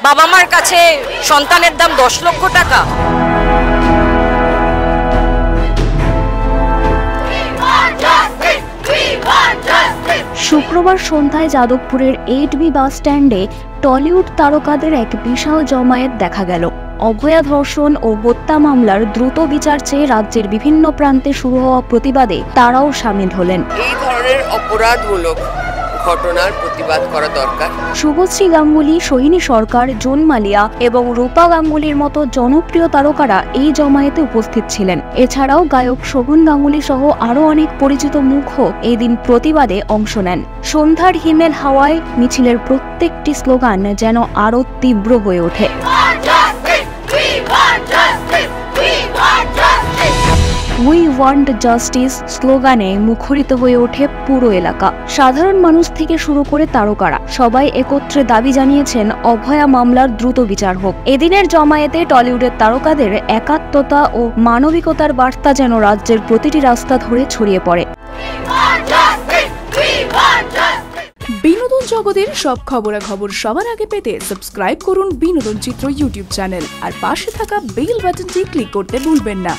বাবা মার কাছে সন্তানের দাম 10 লক্ষ টাকা। শুক্রবার সন্ধ্যায় যাদবপুরের 8B বাস স্ট্যান্ডে টলিউড তারকাদের এক বিশাল জমায়েত দেখা গেল। অভয়া ধর্ষণ ও হত্যা মামলার দ্রুত বিচার চেয়ে রাজ্যের বিভিন্ন প্রান্তে শুরু হওয়া প্রতিবাদে তারাও সামিল হলেন। এই ধরনের অপরাধমূলক ঘটনার প্রতিবাদ করা দরকার। শুভশ্রী গাঙ্গুলি, সোহিনী সরকার, জুন মালিয়া এবং রূপা গাঙ্গুলির মতো জনপ্রিয় তারকারা এই জমায়েতে উপস্থিত ছিলেন। এছাড়াও গায়ক শোভন গাঙ্গুলি সহ আরও অনেক পরিচিত মুখও এই দিন প্রতিবাদে অংশ নেন। সন্ধ্যার হিমেল হাওয়ায় মিছিলের প্রত্যেকটি স্লোগান যেন আরও তীব্র হয়ে ওঠে। উই ওয়ান্ট জাস্টিস স্লোগানে মুখরিত হয়ে ওঠে পুরো এলাকা। সাধারণ মানুষ থেকে শুরু করে তারকারা সবাই একত্রে দাবি জানিয়েছেন অভয়া মামলার দ্রুত বিচার হোক। এদিনের জমায়েতে টলিউডের তারকাদের একাত্মতা ও মানবিকতার বার্তা যেন রাজ্যের প্রতিটি রাস্তা ধরে ছড়িয়ে পড়ে। বিনোদন জগতের সব খবরাখবর সবার আগে পেতে সাবস্ক্রাইব করুন বিনোদন চিত্র ইউটিউব চ্যানেল আর পাশে থাকা বেল বাটনটি ক্লিক করতে ভুলবেন না।